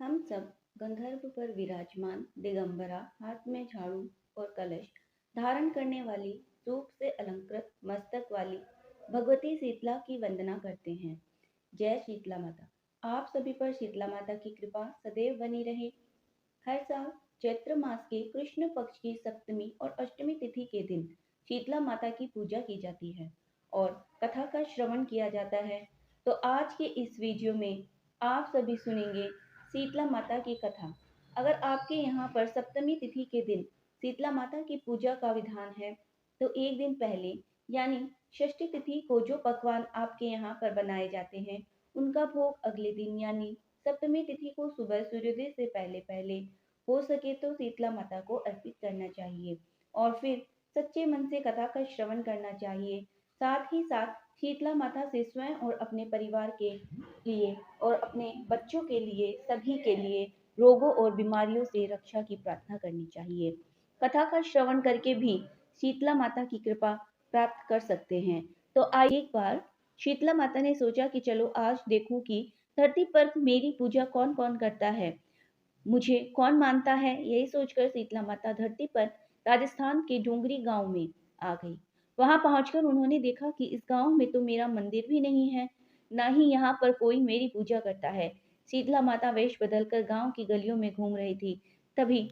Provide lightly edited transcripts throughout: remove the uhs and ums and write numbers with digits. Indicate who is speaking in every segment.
Speaker 1: हम सब गंधर्व पर विराजमान दिगंबरा, हाथ में झाड़ू और कलश धारण करने वाली, रूप से अलंकृत मस्तक वाली भगवती शीतला की वंदना करते हैं। जय शीतला माता। आप सभी पर शीतला माता की कृपा सदैव बनी रहे। हर साल चैत्र मास के कृष्ण पक्ष की सप्तमी और अष्टमी तिथि के दिन शीतला माता की पूजा की जाती है और कथा का श्रवण किया जाता है। तो आज के इस वीडियो में आप सभी सुनेंगे शीतला माता की कथा। अगर आपके यहाँ पर सप्तमी तिथि के दिन शीतला माता की पूजा का विधान है, तो एक दिन पहले यानी षष्ठी तिथि को जो पकवान आपके यहाँ पर बनाए जाते हैं, उनका भोग अगले दिन यानी सप्तमी तिथि को सुबह सूर्योदय से पहले पहले हो सके तो शीतला माता को अर्पित करना चाहिए और फिर सच्चे मन से कथा का श्रवण करना चाहिए। साथ ही साथ शीतला माता से स्वयं और अपने परिवार के लिए और अपने बच्चों के लिए, सभी के लिए रोगों और बीमारियों से रक्षा की प्रार्थना करनी चाहिए। कथा का श्रवण करके भी शीतला माता की कृपा प्राप्त कर सकते हैं। तो आइए एक बार शीतला माता ने सोचा कि चलो आज देखूं कि धरती पर मेरी पूजा कौन कौन करता है, मुझे कौन मानता है। यही सोचकर शीतला माता धरती पर राजस्थान के डोंगरी गांव में आ गई। वहां पहुंचकर उन्होंने देखा कि इस गांव में तो मेरा मंदिर भी नहीं है, ना ही यहाँ पर कोई मेरी पूजा करता है। शीतला माता वेश बदलकर गांव की गलियों में घूम रही थी। तभी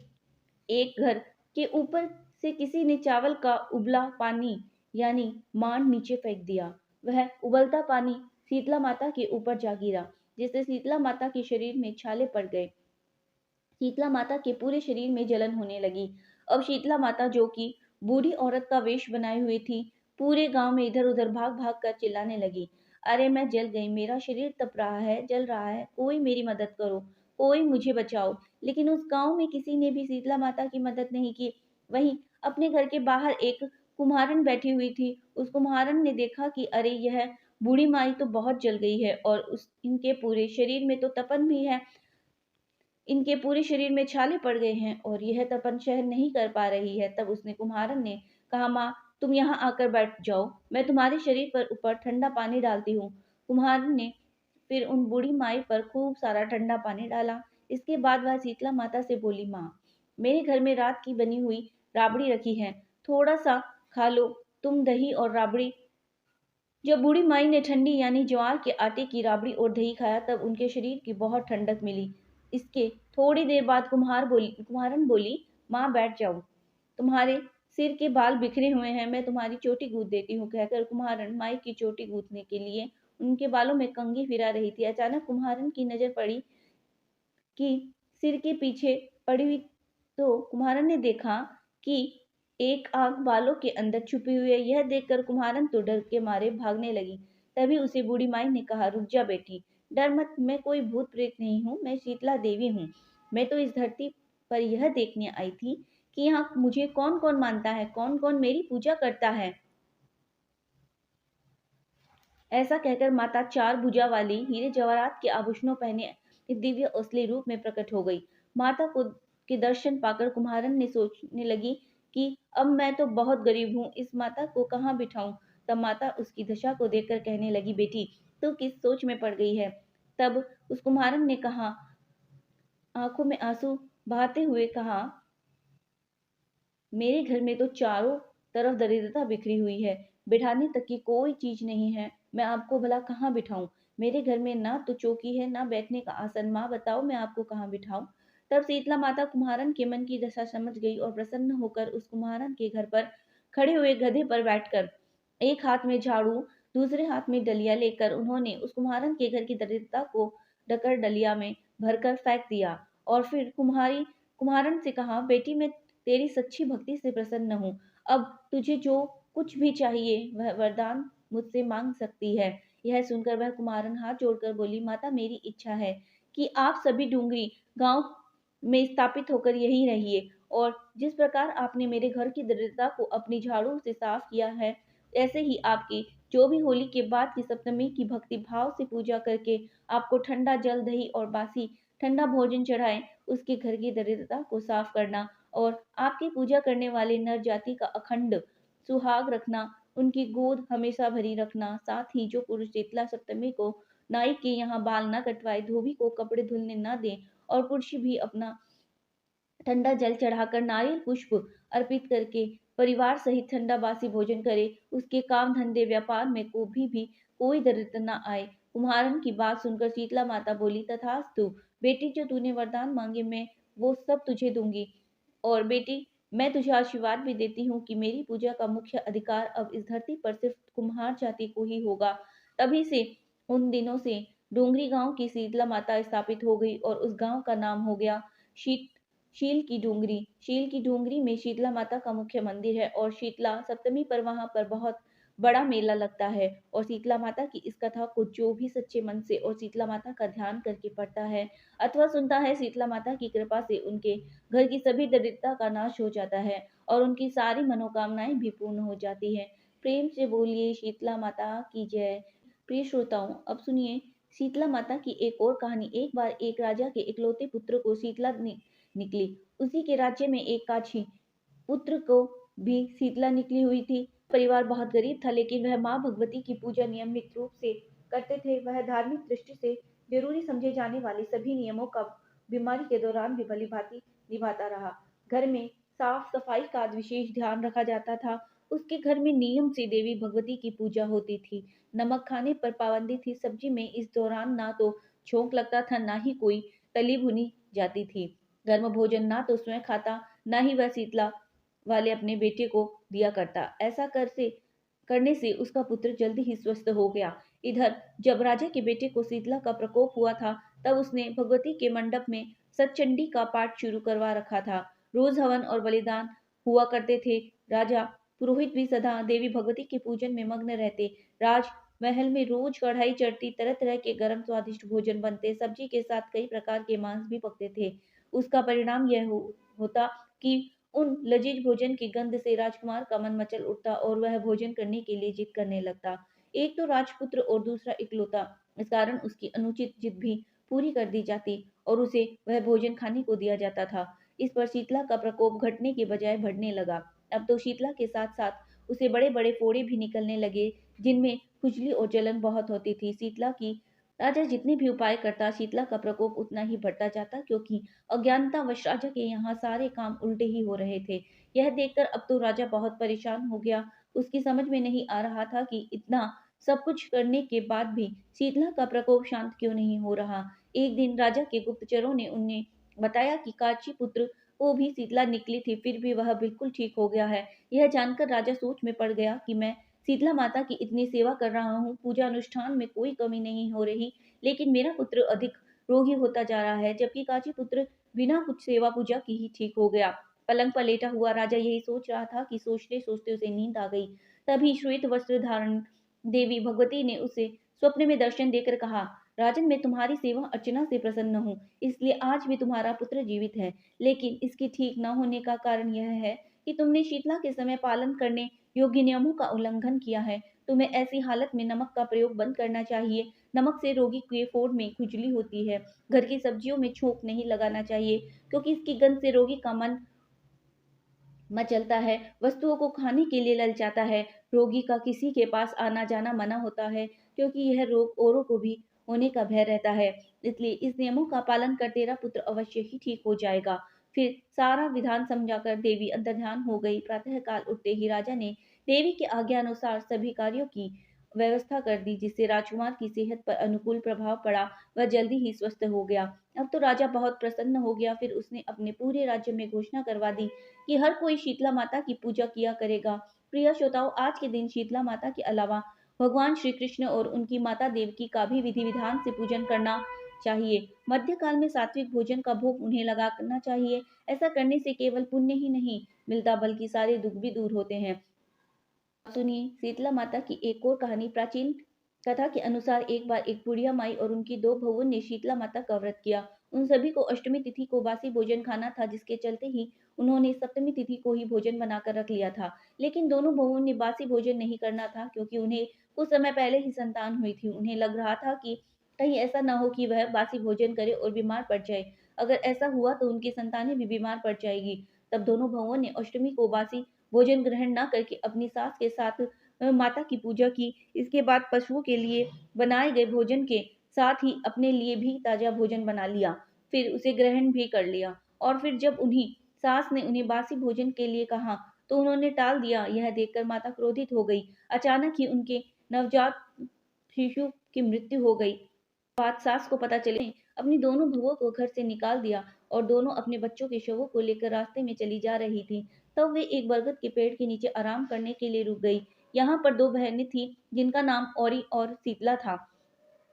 Speaker 1: एक घर के ऊपर से किसी ने चावल का उबला पानी यानी मांड नीचे फेंक दिया। वह उबलता पानी शीतला माता के ऊपर जा गिरा, जिससे शीतला माता के शरीर में छाले पड़ गए। शीतला माता के पूरे शरीर में जलन होने लगी। अब शीतला माता, जो कि बूढ़ी औरत का वेश बनाए हुए थी, पूरे गांव में इधर उधर भाग भाग कर चिल्लाने लगी, अरे मैं जल गई, मेरा शरीर तप रहा है, जल रहा है, कोई मेरी मदद करो, कोई मुझे बचाओ। लेकिन उस गांव में किसी ने भी शीतला माता की मदद नहीं की। वहीं अपने घर के बाहर एक कुम्हारन बैठी हुई थी। उस कुम्हारन ने देखा कि अरे यह बूढ़ी माई तो बहुत जल गई है और इनके पूरे शरीर में तो तपन भी है, इनके पूरे शरीर में छाले पड़ गए हैं और यह तपन सहन नहीं कर पा रही है। तब उसने कुम्हारन ने कहा, माँ तुम यहाँ आकर बैठ जाओ, मैं तुम्हारे शरीर पर ऊपर ठंडा पानी डालती हूँ। कुम्हारन ने फिर उन बूढ़ी माई पर खूब सारा ठंडा पानी डाला। इसके बाद वह शीतला माता से बोली, माँ मेरे घर में रात की बनी हुई राबड़ी रखी है, थोड़ा सा खा लो तुम दही और राबड़ी। जब बूढ़ी माई ने ठंडी यानी ज्वार के आटे की राबड़ी और दही खाया, तब उनके शरीर की बहुत ठंडक मिली। इसके थोड़ी देर बाद कुम्हारन बोली, माँ बैठ जाओ, तुम्हारे सिर के बाल बिखरे हुए हैं, मैं तुम्हारी चोटी गूंथ देती हूँ। कहकर कुम्हारन माई की चोटी गूंथने के लिए उनके बालों में कंघी फिरा रही थी। अचानक कुम्हारन की नजर पड़ी कि सिर के पीछे पड़ी हुई, तो कुम्हारन ने देखा कि एक आंख बालों के अंदर छुपी हुई है। यह देखकर कुम्हारन तो डर के मारे भागने लगी। तभी उसे बूढ़ी माई ने कहा, रुक जा बेटी, डर मत, मैं कोई भूत प्रेत नहीं हूँ, मैं शीतला देवी हूँ। मैं तो इस धरती पर यह देखने आई थी कि यहाँ मुझे कौन कौन मानता है, कौन कौन मेरी पूजा करता है। ऐसा कहकर माता चार भुजा वाली हीरे जवाहरात के आभूषणों पहने दिव्य असली रूप में प्रकट हो गई। माता को के दर्शन पाकर कुम्हारन ने सोचने लगी कि अब मैं तो बहुत गरीब हूँ, इस माता को कहाँ बिठाऊं। तब माता उसकी दशा को देखकर कहने लगी, बेटी तू किस सोच में पड़ गई है। तब उस कुम्हारन ने कहा, आंखों में आंसू बहाते हुए कहा, मेरे घर में तो चारों तरफ दरिद्रता बिखरी हुई है, बिठाने तक की कोई चीज नहीं है, मैं आपको भला कहाँ बिठाऊं। मेरे घर में ना तो चौकी है ना बैठने का आसन, माँ बताओ मैं आपको कहाँ बिठाऊं। तब शीतला माता कुम्हारन के मन की दशा समझ गई और प्रसन्न होकर उस कुम्हारन के घर पर खड़े हुए गधे पर बैठकर एक हाथ में झाड़ू, दूसरे हाथ में डलिया लेकर उन्होंने उस कुम्हारन के घर की दरिद्रता को ढकर डलिया में भरकर फेंक दिया। और फिर कुम्हारन से कहा, बेटी मैं तेरी सच्ची भक्ति से प्रसन्न हूँ, अब तुझे जो कुछ भी चाहिए वह वरदान मुझसे मांग सकती है। यह सुनकर वह कुमारन हाथ जोड़कर बोली, माता मेरी इच्छा है कि आप सभी डूंगरी गांव में स्थापित होकर यहीं रहिए और जिस प्रकार आपने मेरे घर की दरिद्रता को अपनी झाड़ू से साफ किया है, ऐसे ही आपकी जो भी होली के बाद की सप्तमी की भक्ति भाव से पूजा करके आपको ठंडा जल, दही और बासी ठंडा भोजन चढ़ाए, उसके घर की दरिद्रता को साफ करना और आपकी पूजा करने वाले नर जाति का अखंड सुहाग रखना, उनकी गोद हमेशा भरी रखना। साथ ही जो पुरुष शीतला सप्तमी को नाई के यहाँ बाल न कटवाए, धोबी को कपड़े धुलने न दे और पुरुष भी अपना ठंडा जल चढ़ाकर नारियल पुष्प अर्पित करके परिवार सहित ठंडा बासी भोजन करे, उसके काम धंधे व्यापार में भी कोई दरिद्र न आए। कुम्हारन की बात सुनकर शीतला माता बोली, तथास्तु बेटी, जो तूने वरदान मांगे मैं वो सब तुझे दूंगी। और बेटी, मैं तुझे आशीर्वाद भी देती हूँ कि मेरी पूजा का मुख्य अधिकार अब इस धरती पर सिर्फ कुम्हार जाति को ही होगा। तभी से उन दिनों से डोंगरी गांव की शीतला माता स्थापित हो गई और उस गांव का नाम हो गया शीत शील की डोंगरी। शील की डोंगरी में शीतला माता का मुख्य मंदिर है और शीतला सप्तमी पर वहां पर बहुत बड़ा मेला लगता है। और शीतला माता की इस कथा को जो भी सच्चे मन से और शीतला माता का ध्यान करके पढ़ता है अथवा सुनता है, शीतला माता की कृपा से उनके घर की सभी दरिद्रता का नाश हो जाता है और उनकी सारी मनोकामनाएं भी पूर्ण हो जाती है। प्रेम से बोलिए शीतला माता की जय। प्रिय श्रोताओं, अब सुनिए शीतला माता की एक और कहानी। एक बार एक राजा के इकलौते पुत्र को शीतला निकली। उसी के राज्य में एक काछी पुत्र को भी शीतला निकली हुई थी। परिवार बहुत गरीब था, लेकिन वह माँ भगवती की पूजा नियमित रूप से करते थे। वह धार्मिक दृष्टि से जरूरी समझे जाने वाले सभी नियमों का बीमारी के दौरान भी भलीभांति निभाता रहा। घर में साफ सफाई का विशेष ध्यान रखा जाता था। उसके घर में नियम से देवी भगवती की पूजा होती थी। नमक खाने पर पाबंदी थी। सब्जी में इस दौरान ना तो छोंक लगता था, ना ही कोई तली भुनी जाती थी। गर्म भोजन ना तो स्वयं खाता, ना ही वह शीतला वाले अपने बेटे को दिया करता। ऐसा करने से उसका पुत्र जल्दी ही स्वस्थ हो गया। इधर जब राजा के बेटे को शीतला का प्रकोप हुआ था, तब उसने भगवती के मंडप में सतचंडी का पाठ शुरू करवा रखा था। रोज हवन और बलिदान हुआ करते थे। राजा पुरोहित भी सदा देवी भगवती के पूजन में मग्न रहते। राज महल में रोज कढ़ाई चढ़ती, तरह तरह के गर्म स्वादिष्ट भोजन बनते, सब्जी के साथ कई प्रकार के मांस भी पकते थे। उसका परिणाम यह होता कि उन लजीज भोजन की गंध से राजकुमार का मन मचल उठता और वह भोजन करने के लिए जिद करने लगता। एक तो राजपुत्र और दूसरा इकलौता, इस कारण उसकी अनुचित जिद भी पूरी कर दी जाती और उसे वह भोजन खाने को दिया जाता था। इस पर शीतला का प्रकोप घटने के बजाय बढ़ने लगा। अब तो शीतला के साथ साथ उसे बड़े बड़े फोड़े भी निकलने लगे, जिनमें खुजली और जलन बहुत होती थी। शीतला की राजा जितने भी उपाय करता, शीतला का प्रकोप उतना ही बढ़ता जाता, क्योंकि अज्ञानतावश राजा के यहाँ सारे काम उल्टे ही हो रहे थे। यह देखकर अब तो राजा बहुत परेशान हो गया। उसकी समझ में नहीं आ रहा था कि इतना सब कुछ करने के बाद भी शीतला का प्रकोप शांत क्यों नहीं हो रहा। एक दिन राजा के गुप्तचरों ने उन्हें बताया कि काची पुत्र को भी शीतला निकली थी, फिर भी वह बिल्कुल ठीक हो गया है। यह जानकर राजा सोच में पड़ गया कि मैं शीतला माता की इतनी सेवा कर रहा हूँ, पूजा अनुष्ठान में कोई कमी नहीं हो रही, लेकिन मेरा पुत्र अधिक रोगी होता जा रहा है, जबकि काची पुत्र बिना कुछ सेवा पूजा की ही ठीक हो गया। पलंग पर लेटा हुआ राजा यही सोच रहा था कि सोचते सोचते उसे नींद आ गई। तभी श्वेत वस्त्र धारण देवी भगवती ने उसे स्वप्न में दर्शन देकर कहा, राजन, मैं तुम्हारी सेवा अर्चना से प्रसन्न हूँ, इसलिए आज भी तुम्हारा पुत्र जीवित है। लेकिन इसके ठीक न होने का कारण यह है कि तुमने शीतला के समय पालन करने योग्य नियमों का उल्लंघन किया है। तुम्हें ऐसी हालत में नमक का प्रयोग बंद करना चाहिए। नमक से रोगी के फोड़ में खुजली होती है। घर की सब्जियों में छोंक नहीं लगाना चाहिए, क्योंकि इसकी गंध से रोगी का मन मचलता है, वस्तुओं को खाने के लिए ललचाता है। रोगी का किसी के पास आना जाना मना होता है, क्योंकि यह रोग औरों को भी होने का भय रहता है। इसलिए इस नियमों का पालन कर तेरा पुत्र अवश्य ही ठीक हो जाएगा। फिर सारा विधान समझाकर देवी अंतर्ध्यान हो गई। प्रातः काल उठते ही राजा ने देवी की आज्ञा अनुसार सभी कार्यों की व्यवस्था कर दी, जिससे राजकुमार की सेहत पर अनुकूल प्रभाव पड़ा। वह जल्दी ही स्वस्थ हो गया। अब तो राजा बहुत प्रसन्न हो गया। फिर उसने अपने पूरे राज्य में घोषणा करवा दी कि हर कोई शीतला माता की पूजा किया करेगा। प्रिय श्रोताओं, आज के दिन शीतला माता के अलावा भगवान श्री कृष्ण और उनकी माता देवकी का भी विधि विधान से पूजन करना चाहिए। मध्यकाल में सात्विक भोजन का भोग उन्हें लगाना चाहिए। ऐसा करने से केवल पुण्य ही नहीं मिलता, बल्कि सारे दुख भी दूर होते हैं। सुनिए शीतला माता की एक और कहानी। प्राचीन कथा के अनुसार एक बार एक बुढ़िया माई और उनकी दो बहुओं ने शीतला माता का व्रत किया। उन सभी को अष्टमी तिथि को बासी भोजन खाना था, जिसके चलते ही उन्होंने सप्तमी तिथि को ही भोजन बनाकर रख लिया था। लेकिन दोनों बहुओं ने बासी भोजन नहीं करना था, क्योंकि उन्हें कुछ समय पहले ही संतान हुई थी। उन्हें लग रहा था कि कहीं ऐसा न हो कि वह बासी भोजन करे और बीमार पड़ जाए। अगर ऐसा हुआ तो उनकी संतानें भी बीमार पड़ जाएगी। तब दोनों बहुओं ने अष्टमी को बासी भोजन ग्रहण न करके अपनी सास के साथ माता की पूजा की। इसके बाद पशुओं के लिए बनाए गए भोजन के साथ ही अपने लिए भी ताजा भोजन बना लिया। फिर उसे ग्रहण भी कर लिया। और फिर जब उन्हीं सास ने उन्हें बासी भोजन के लिए कहा तो उन्होंने टाल दिया। यह देखकर माता क्रोधित हो गई। अचानक ही उनके नवजात शिशु की मृत्यु हो गई। बात सास को पता चली, अपनी दोनों बहुओं को घर से निकाल दिया और दोनों अपने बच्चों के शवों को लेकर रास्ते में चली जा रही थी। तब वे एक बरगद के पेड़ के नीचे आराम करने के लिए रुक गई। यहाँ पर दो बहनें थीं जिनका नाम औरी और शीतला था।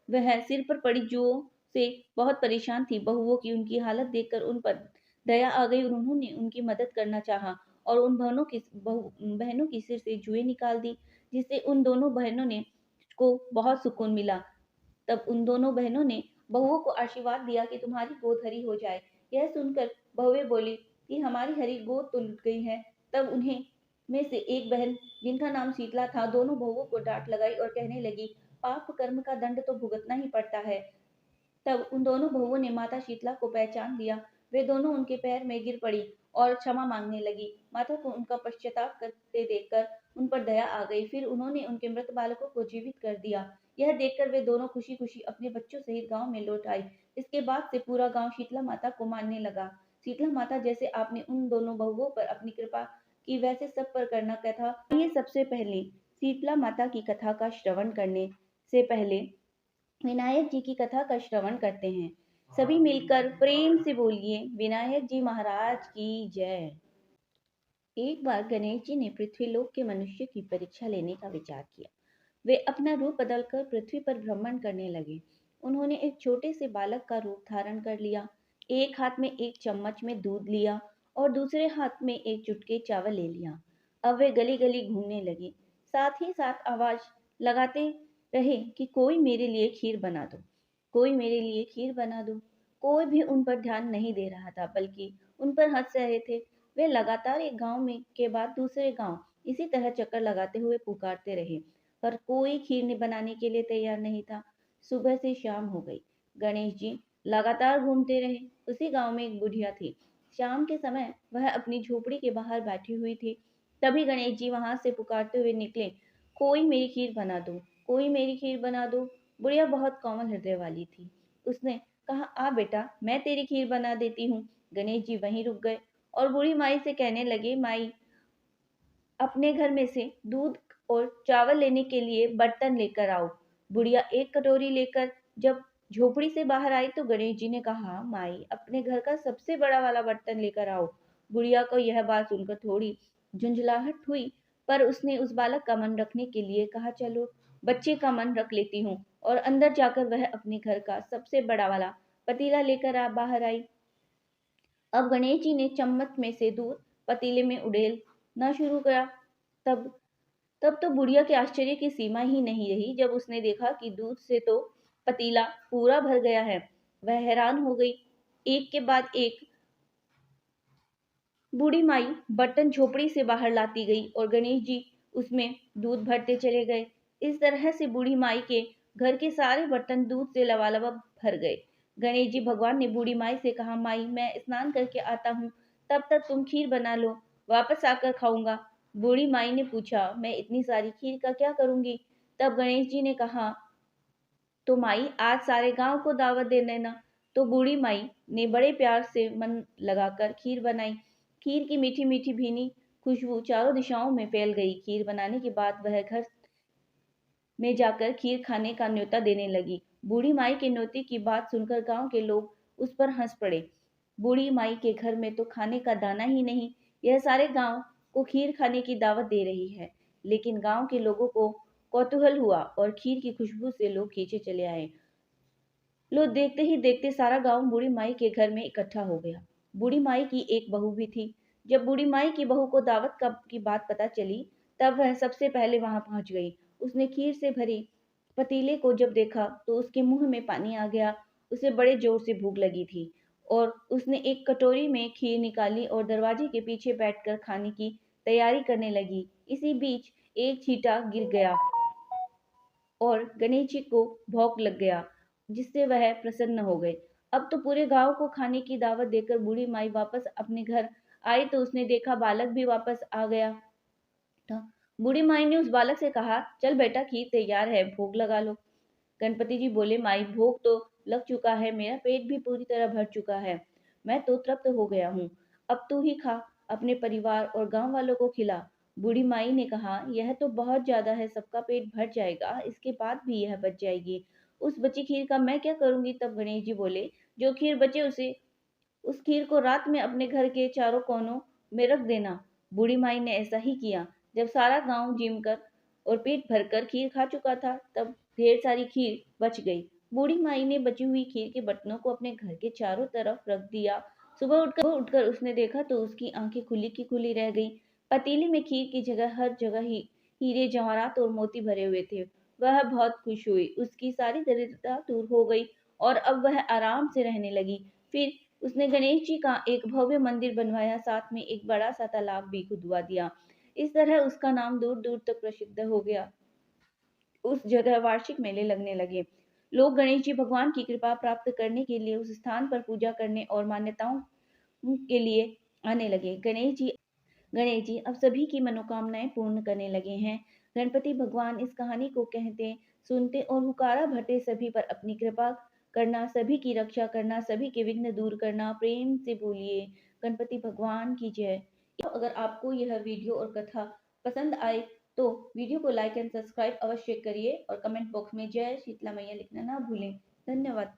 Speaker 1: वह सिर पर पड़ी जुओं से बहुत परेशान थी। बहुओं की उनकी हालत देखकर उन पर दया आ गई और उन्होंने उनकी मदद करना चाहा और उन बहनों की सिर से जुएं निकाल दी, जिससे उन दोनों बहनों ने को बहुत सुकून मिला। तब उन दोनों बहनों ने बहुओं को आशीर्वाद दिया कि तुम्हारी गोद हरी हो जाए। यह सुनकर बहुएं बोली कि हमारी हरी गोद तो लुट गई है। तब उन्हें में से एक बहन जिनका नाम शीतला था दोनों बहुओं को डांट लगाई और कहने लगी, पाप कर्म का दंड तो भुगतना ही पड़ता है। तब उन दोनों बहुओं ने माता शीतला को पहचान लिया। वे दोनों उनके पैर में गिर पड़ी और क्षमा मांगने लगी। माता को उनका पश्चाताप करते देखकर उन पर दया आ गई। फिर उन्होंने उनके मृत बालकों को जीवित कर दिया। यह देखकर वे दोनों खुशी खुशी अपने बच्चों सहित गांव में लौट आई। इसके बाद से पूरा गांव शीतला माता को मानने लगा। शीतला माता जैसे आपने उन दोनों बहुओं पर अपनी कृपा की वैसे सब पर करना कथा। ये सबसे पहले शीतला माता की कथा का श्रवण करने से पहले विनायक जी की कथा का श्रवण करते हैं। सभी मिलकर प्रेम से बोलिए, विनायक जी महाराज की जय। एक बार गणेश जी ने पृथ्वीलोक के मनुष्य की परीक्षा लेने का विचार किया। वे अपना रूप बदलकर पृथ्वी पर भ्रमण करने लगे। उन्होंने एक छोटे से बालक का रूप धारण कर लिया। एक हाथ में एक चम्मच में दूध लिया और दूसरे हाथ में एक चुटकी चावल ले लिया। अब वे गली गली घूमने लगे, साथ ही साथ आवाज लगाते रहे कि कोई मेरे लिए खीर बना दो, कोई मेरे लिए खीर बना दो। कोई भी उन पर ध्यान नहीं दे रहा था, बल्कि उन पर हंस रहे थे। वे लगातार एक गांव में के बाद दूसरे गांव इसी तरह चक्कर लगाते हुए पुकारते रहे, पर कोई खीर बनाने के लिए तैयार नहीं था। सुबह से शाम हो गई। गणेश जी लगातार घूमते रहे। उसी गांव में एक बुढ़िया थी। शाम के समय वह अपनी झोपड़ी के बाहर बैठी हुई थी। तभी गणेश जी वहां से पुकारते हुए निकले, कोई मेरी खीर बना दो, कोई मेरी खीर बना दो। बुढ़िया बहुत कोमल हृदय वाली थी। उसने कहा, आ बेटा, मैं तेरी खीर बना देती हूँ। गणेश जी वहीं रुक गए और बूढ़ी माई से कहने लगे, माई, अपने घर में से दूध और चावल लेने के लिए बर्तन लेकर आओ। बुढ़िया एक कटोरी लेकर जब झोपड़ी से बाहर आई तो गणेश जी ने कहा, माई, अपने घर का सबसे बड़ा वाला बर्तन लेकर आओ। बुढ़िया को यह बात सुनकर थोड़ी झुंझलाहट हुई, पर उसने उस बालक का मन रखने के लिए कहा, चलो बच्चे का मन रख लेती हूँ। और अंदर जाकर वह अपने घर का सबसे बड़ा वाला पतीला लेकर बाहर आई। अब गणेश जी ने चम्मच में से दूध पतीले में उड़ेलना शुरू किया। तब तब तो बुढ़िया के आश्चर्य की सीमा ही नहीं रही जब उसने देखा कि दूध से तो पतीला पूरा भर गया है। वह हैरान हो गई। एक के बाद एक बूढ़ी माई बर्तन झोपड़ी से बाहर लाती गई और गणेश जी उसमें दूध भरते चले गए। इस तरह से बूढ़ी माई के घर के सारे बर्तन दूध से लबालब भर गए। गणेश जी भगवान ने बूढ़ी माई से कहा, माई, मैं स्नान करके आता हूँ, तब तक तुम खीर बना लो, वापस आकर खाऊंगा। बूढ़ी माई ने पूछा, मैं इतनी सारी खीर का क्या करूंगी? तब गणेश जी ने कहा, तो माई, आज सारे गांव को दावत दे देना। तो बूढ़ी माई ने बड़े प्यार से मन लगाकर खीर बनाई। खीर की मीठी मीठी भीनी खुशबू चारों दिशाओं में फैल गई। खीर बनाने के बाद वह घर में जाकर खीर खाने का न्योता देने लगी। बूढ़ी माई के न्योते की बात सुनकर गांव के लोग उस पर हंस पड़े। बूढ़ी माई के घर में तो खाने का दाना ही नहीं, यह सारे गांव को खीर खाने की दावत दे रही है। लेकिन गांव के लोगों को कौतूहल हुआ और खीर की खुशबू से लोग खींचे चले आए। लोग देखते ही देखते सारा गांव बूढ़ी माई के घर में इकट्ठा हो गया। बूढ़ी माई की एक बहू भी थी। जब बूढ़ी माई की बहू को दावत की बात पता चली, तब वह सबसे पहले वहां पहुंच गई। उसने खीर से भरी पतीले को जब देखा तो उसके मुंह में पानी आ गया। उसे बड़े जोर से भूख लगी थी और उसने एक कटोरी में खीर निकाली और दरवाजे के पीछे बैठकर खाने की तैयारी करने लगी। इसी बीच एक छींटा गिर गया और गणेश जी को भौंक लग गया, जिससे वह प्रसन्न हो गए। अब तो पूरे गांव को खाने की दावत देकर बूढ़ी माई वापस अपने घर आई तो उसने देखा बालक भी वापस आ गया था। बूढ़ी माई ने उस बालक से कहा, चल बेटा, खीर तैयार है, भोग लगा लो। गणपति जी बोले, माई, भोग तो लग चुका है, मेरा पेट भी पूरी तरह भर चुका है। मैं तो तृप्त हो गया हूँ। अब तू ही खा, अपने परिवार और गांव वालों को खिला। बूढ़ी माई ने कहा, यह तो बहुत ज्यादा है, सबका पेट भर जाएगा, इसके बाद भी यह बच जाएगी। उस बची खीर का मैं क्या करूंगी? तब गणेश जी बोले, जो खीर बचे उसे उस खीर को रात में अपने घर के चारों कोनों में रख देना। बूढ़ी माई ने ऐसा ही किया। जब सारा गांव जिम कर और पेट भरकर खीर खा चुका था, तब ढेर सारी खीर बच गई। बूढ़ी माई ने बची हुई खीर के बर्तनों को अपने घर के चारों तरफ रख दिया। सुबह उठकर उसने देखा तो उसकी आंखें खुली की खुली रह गई। पतीले में खीर की जगह हर जगह ही हीरे जवाहरात और मोती भरे हुए थे। वह बहुत खुश हुई, उसकी सारी दरिद्रता दूर हो गई और अब वह आराम से रहने लगी। फिर उसने गणेश जी का एक भव्य मंदिर बनवाया, साथ में एक बड़ा सा तालाब भी खुदवा दिया। इस तरह उसका नाम दूर दूर तक प्रसिद्ध हो गया। उस जगह वार्षिक मेले लगने लगे। लोग गणेश जी भगवान की कृपा प्राप्त करने के लिए उस स्थान पर पूजा करने और मान्यताओं के लिए आने लगे। गणेश जी अब सभी की मनोकामनाएं पूर्ण करने लगे हैं। गणपति भगवान इस कहानी को कहते, सुनते और हुकारा भरते सभी पर अपनी कृपा करना, सभी की रक्षा करना, सभी के विघ्न दूर करना। प्रेम से बोलिए गणपति भगवान की जय। अगर आपको यह वीडियो और कथा पसंद आए तो वीडियो को लाइक एंड सब्सक्राइब अवश्य करिए और कमेंट बॉक्स में जय शीतला मैया लिखना ना भूलें। धन्यवाद।